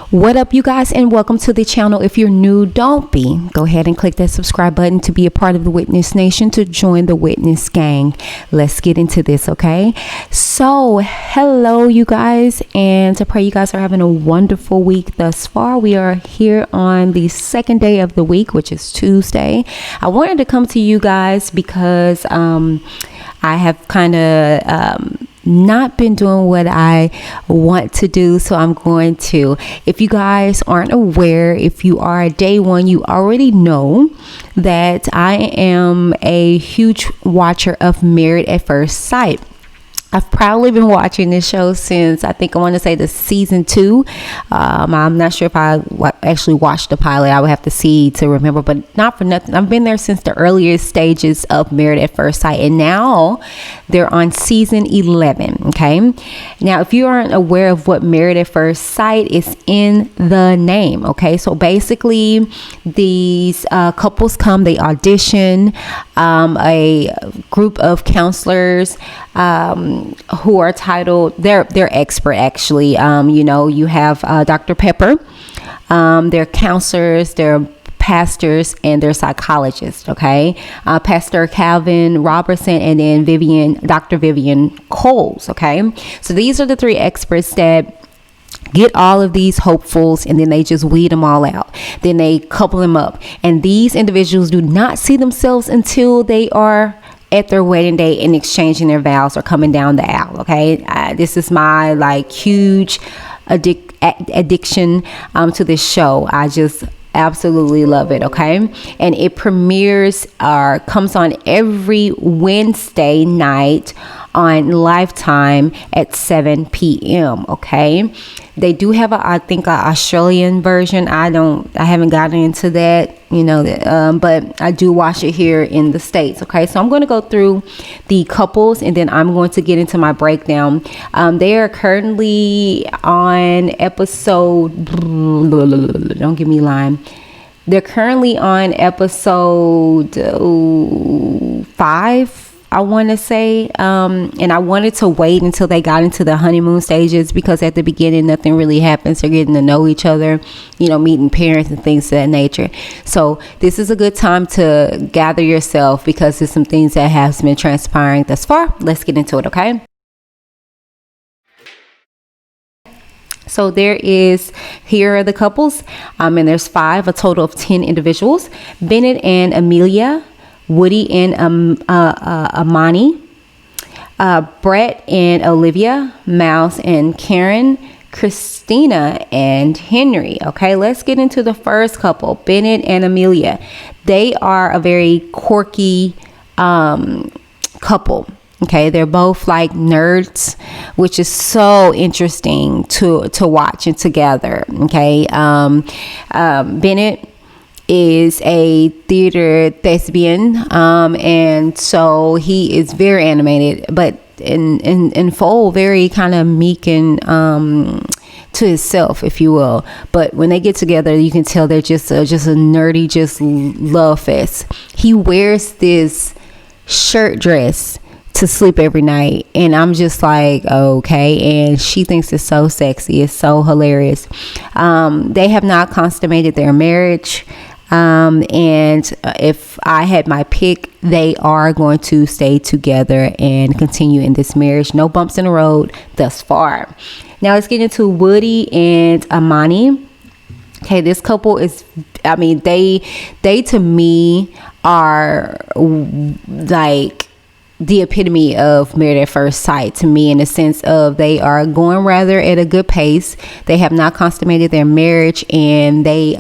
What up, you guys, and welcome to the channel. If you're new, don't be. Go ahead and click that subscribe button to be a part of the Witness Nation, to join the Witness gang. Let's get into this, okay? So, hello, you guys, and I pray you guys are having a wonderful week thus far. We are here on the second day of the week, which is Tuesday. I wanted to come to you guys because I have kind of not been doing what I want to do, so I'm going to. If you guys aren't aware, if you are a day one, you already know that I am a huge watcher of Married at First Sight. I've probably been watching this show since I want to say the season 2. I'm not sure if I actually watched the pilot. I would have to see to remember, but not for nothing, I've been there since the earliest stages of Married at First Sight, and now they're on season 11. Okay, now if you aren't aware of what Married at First Sight is, in the name. Okay, so basically these couples come, they audition, a group of counselors who are titled, they're expert actually. You have Dr. Pepper, they're counselors, they're pastors, and they're psychologists. Okay, Pastor Calvin Robertson, and then Dr. Vivian Coles. Okay, so these are the three experts that get all of these hopefuls, and then they just weed them all out. Then they couple them up, and these individuals do not see themselves until they are at their wedding day and exchanging their vows or coming down the aisle. Okay, this is my huge addiction to this show. I just absolutely love it. Okay, and it comes on every Wednesday night on Lifetime at 7 p.m. Okay, they do have an Australian version. I haven't gotten into that, but I do watch it here in the States. Okay, so I'm going to go through the couples, and then I'm going to get into my breakdown. They are currently on episode, don't give me line. They're currently on episode 5, I want to say, and I wanted to wait until they got into the honeymoon stages, because at the beginning nothing really happens. They're getting to know each other, meeting parents and things of that nature. So this is a good time to gather yourself, because there's some things that have been transpiring thus far. Let's get into it, okay? So here are the couples, and there's 5, a total of 10 individuals. Bennett and Amelia, Woody and Amani, Brett and Olivia, Mouse and Karen, Christina and Henry. Okay, let's get into the first couple, Bennett and Amelia. They are a very quirky couple. Okay, they're both like nerds, which is so interesting to watch and together. Okay, Bennett is a theater thespian, and so he is very animated, but in full, very kind of meek and to himself, if you will. But when they get together, you can tell they're just a nerdy, just love fest. He wears this shirt dress to sleep every night, and I'm just like, okay. And she thinks it's so sexy, it's so hilarious. They have not consummated their marriage, and if I had my pick, they are going to stay together and continue in this marriage. No bumps in the road thus far. Now let's get into Woody and Amani. Okay, this couple is, they to me are like the epitome of Married at First Sight to me, in the sense of they are going rather at a good pace. They have not consummated their marriage, and they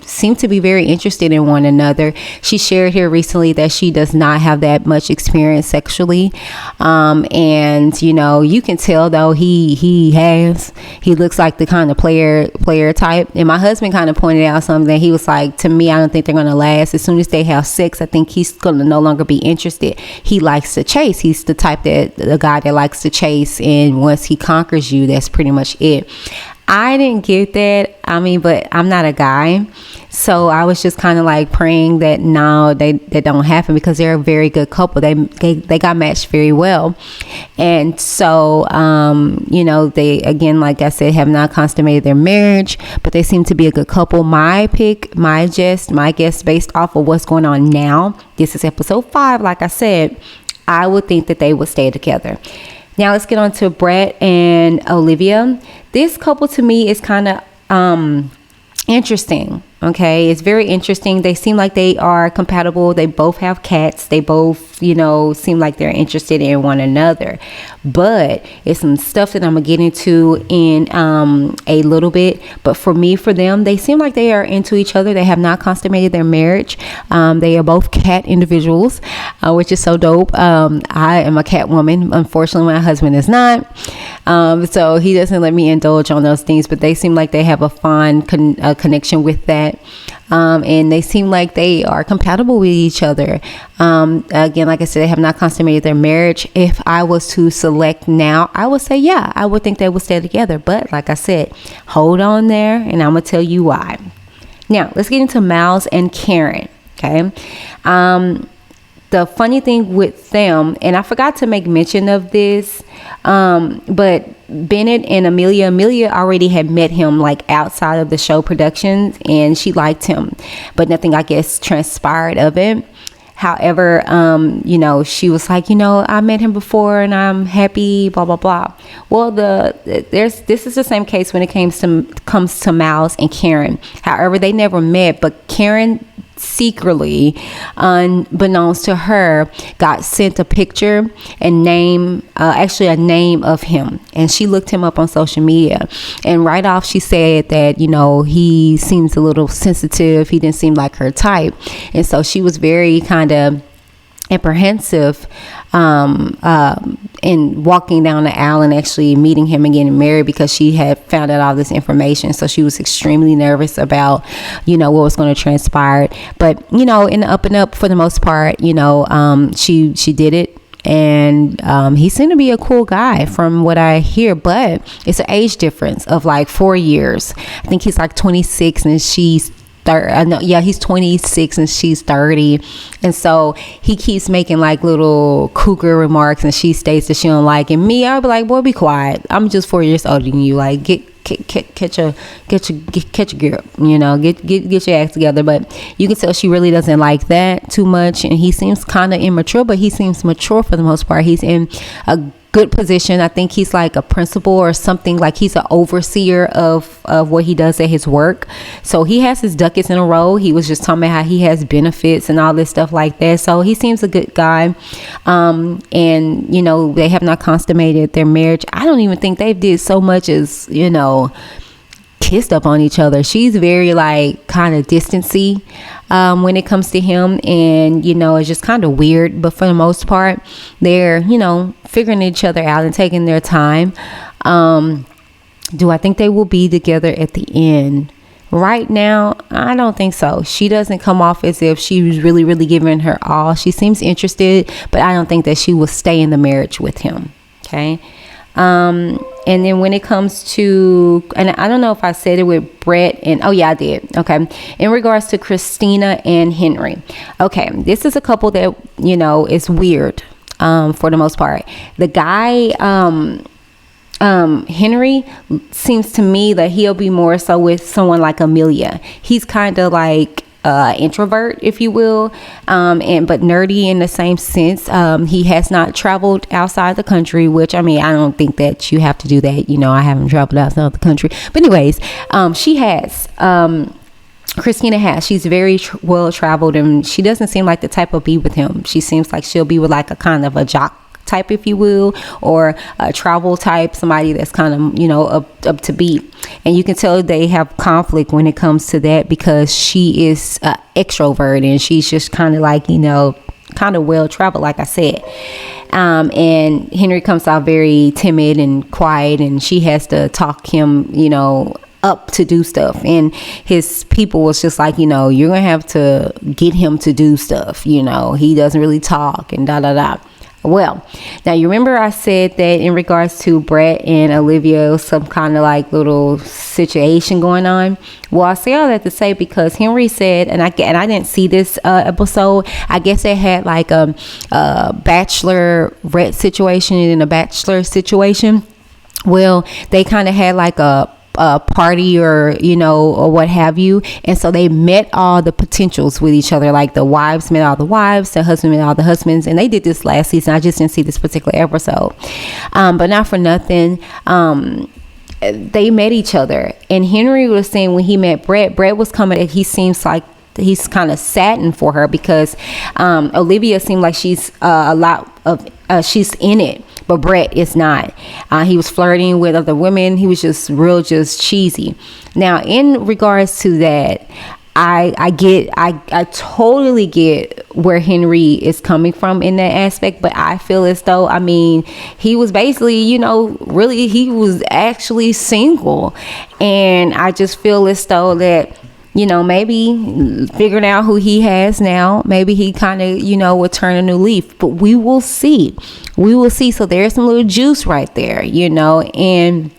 seem to be very interested in one another. She shared here recently that she does not have that much experience sexually, and you can tell though he looks like the kind of player type. And my husband kind of pointed out something. He was like, to me, I don't think they're going to last. As soon as they have sex, I think he's going to no longer be interested. He likes to chase. He's the guy that likes to chase, and once he conquers you, that's pretty much it. I didn't get that. I mean, but I'm not a guy. So I was just kind of like praying that no, that don't happen, because they're a very good couple. They got matched very well. And so, they, again, like I said, have not consummated their marriage, but they seem to be a good couple. My pick, my guess based off of what's going on now, this is episode 5, like I said, I would think that they would stay together. Now let's get on to Brett and Olivia. This couple to me is kind of interesting. Okay, it's very interesting. They seem like they are compatible. They both have cats. They both, seem like they're interested in one another. But it's some stuff that I'm gonna get into in a little bit. But for them, they seem like they are into each other. They have not consummated their marriage. They are both cat individuals, which is so dope. I am a cat woman. Unfortunately, my husband is not. So he doesn't let me indulge on those things. But they seem like they have a fun connection with that. And they seem like they are compatible with each other. Again, like I said, they have not consummated their marriage. If I was to select now, I would say, yeah, I would think they would stay together. But like I said, hold on there, and I'm going to tell you why. Now, let's get into Miles and Karen. Okay. The funny thing with them, and I forgot to make mention of this, but Bennett and Amelia already had met him like outside of the show productions, and she liked him, but nothing, I guess, transpired of it. However, she was like, I met him before and I'm happy, blah, blah, blah. Well, this is the same case when it comes to Miles and Karen. However, they never met, but Karen secretly, unbeknownst to her, got sent a picture and a name of him, and she looked him up on social media, and right off she said that he seems a little sensitive, he didn't seem like her type, and so she was very kind of apprehensive in walking down the aisle and actually meeting him and getting married, because she had found out all this information. So she was extremely nervous about what was going to transpire. But in the up and up, for the most part, she did it. And he seemed to be a cool guy from what I hear, but it's an age difference of like 4 years. I think he's like 26 and she's 30. He's 26 and she's 30, and so he keeps making like little cougar remarks, and she states that she don't like it. Me, I'll be like, boy, be quiet. I'm just 4 years older than you. Like, catch your grip, get your act together. But you can tell she really doesn't like that too much, and he seems kind of immature, but he seems mature for the most part. He's in a good position. I think he's like a principal or something, like he's an overseer of what he does at his work. So he has his ducats in a row. He was just talking about how he has benefits and all this stuff like that. So he seems a good guy. And they have not consummated their marriage. I don't even think they did so much as kissed up on each other. She's very like kind of distancy when it comes to him, and it's just kind of weird, but for the most part they're figuring each other out and taking their time. Do I think they will be together at the end? Right now, I don't think so. She doesn't come off as if she was really, really giving her all. She seems interested, but I don't think that she will stay in the marriage with him. Okay. And then when it comes to, and I don't know if I said it with Brett and, oh yeah, I did. Okay. In regards to Christina and Henry. Okay. This is a couple that, is weird, for the most part. The guy, Henry, seems to me that he'll be more so with someone like Amelia. He's kind of like introvert, if you will, but nerdy in the same sense. He has not traveled outside the country, which I don't think that you have to do that. I haven't traveled outside the country, but anyways, she has. Christina has. She's very well traveled, and she doesn't seem like the type of be with him. She seems like she'll be with like a kind of a jock type, if you will, or a travel type, somebody that's kind of up to beat. And you can tell they have conflict when it comes to that, because she is extrovert and she's just kind of like kind of well traveled, like I said. And Henry comes out very timid and quiet, and she has to talk him up to do stuff, and his people was just like, you're gonna have to get him to do stuff. He doesn't really talk, and Well, now you remember I said that in regards to Brett and Olivia, some kind of like little situation going on. Well, I say all that to say because Henry said, and I didn't see this episode. I guess they had like a bachelorette situation and a bachelor situation. Well, they kind of had like a party or or what have you, and so they met all the potentials with each other, like the wives met all the wives, the husband met all the husbands, and they did this last season. I just didn't see this particular episode, but not for nothing, they met each other. And Henry was saying when he met Brett was coming, he seems like he's kind of saddened for her because Olivia seemed like she's she's in it, but Brett is not. He was flirting with other women. He was just cheesy. Now, in regards to that, I totally get where Henry is coming from in that aspect, but I feel as though, he was basically, really, he was actually single. And I just feel as though that, maybe figuring out who he has now, maybe he kind of, would turn a new leaf, but we will see. So there's some little juice right there, and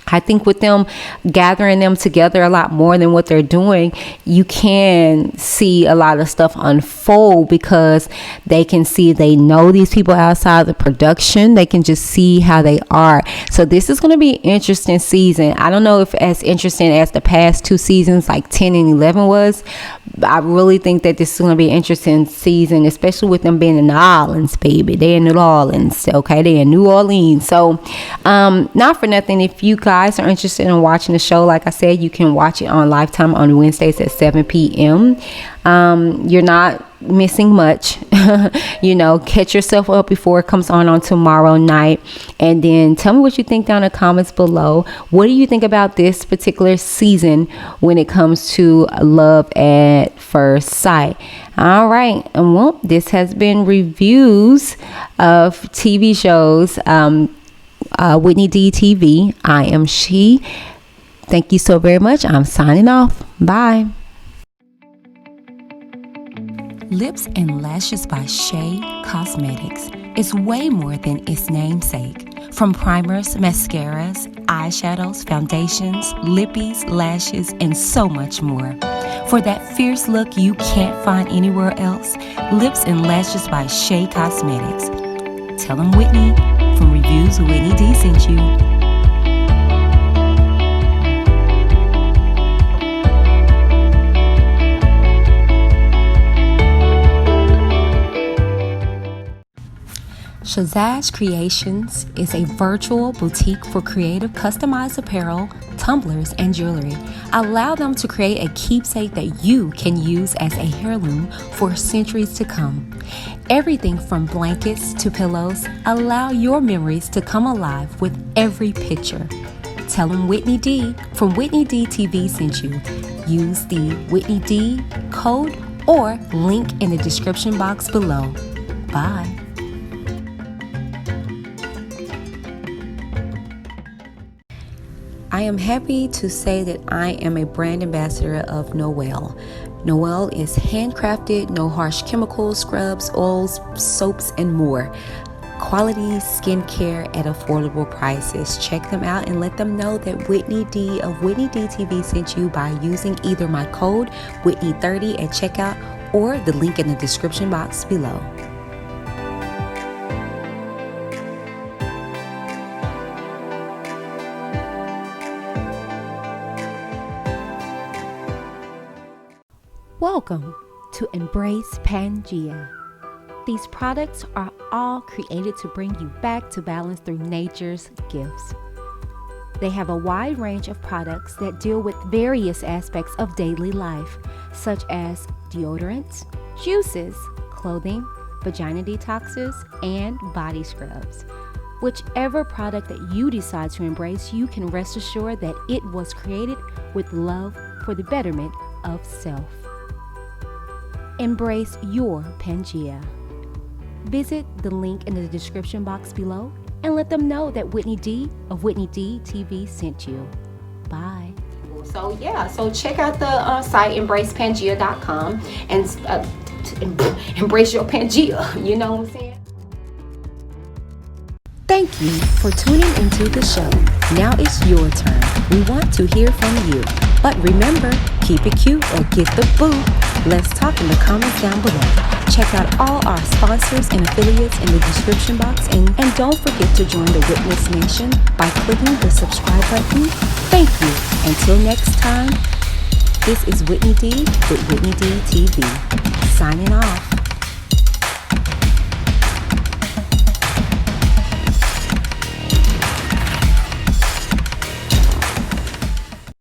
I think with them gathering them together a lot more than what they're doing, you can see a lot of stuff unfold because they know these people outside the production. They can just see how they are. So this is going to be an interesting season. I don't know if as interesting as the past two seasons, like 10 and 11 was. I really think that this is going to be an interesting season, especially with them being in New Orleans, baby. They're in New Orleans, okay? They're in New Orleans. So, not for nothing, if you guys are interested in watching the show, like I said, you can watch it on Lifetime on Wednesdays at 7 p.m. You're not missing much. Catch yourself up before it comes on tomorrow night, and then tell me what you think down in the comments below. What do you think about this particular season when it comes to love at first sight? All right, and well, this has been reviews of TV shows, Whitney D TV. I am She. Thank you so very much. I'm signing off. Bye. Lips and Lashes by Shea Cosmetics is way more than its namesake. From primers, mascaras, eyeshadows, foundations, lippies, lashes, and so much more. For that fierce look you can't find anywhere else, Lips and Lashes by Shea Cosmetics. Tell them Whitney from Reviews with Whitney D sent you. Shazaj Creations is a virtual boutique for creative customized apparel, tumblers, and jewelry. Allow them to create a keepsake that you can use as a heirloom for centuries to come. Everything from blankets to pillows, allow your memories to come alive with every picture. Tell them Whitney D from Whitney D TV sent you. Use the Whitney D code or link in the description box below. Bye. I am happy to say that I am a brand ambassador of Noel. Noel is handcrafted, no harsh chemicals, scrubs, oils, soaps, and more. Quality skincare at affordable prices. Check them out and let them know that Whitney D of Whitney D TV sent you by using either my code Whitney30 at checkout or the link in the description box below. Welcome to Embrace Pangea. These products are all created to bring you back to balance through nature's gifts. They have a wide range of products that deal with various aspects of daily life, such as deodorants, juices, clothing, vagina detoxes, and body scrubs. Whichever product that you decide to embrace, you can rest assured that it was created with love for the betterment of self. Embrace your Pangea. Visit the link in the description box below and let them know that Whitney D of Whitney D TV sent you. Bye. So check out the site embracepangea.com and embrace your Pangea. You know what I'm saying? Thank you for tuning into the show. Now it's your turn. We want to hear from you. But remember, keep it cute or get the boot. Let's talk in the comments down below. Check out all our sponsors and affiliates in the description box. And don't forget to join the Witness Nation by clicking the subscribe button. Thank you. Until next time, this is Whitney D with Whitney D TV. Signing off.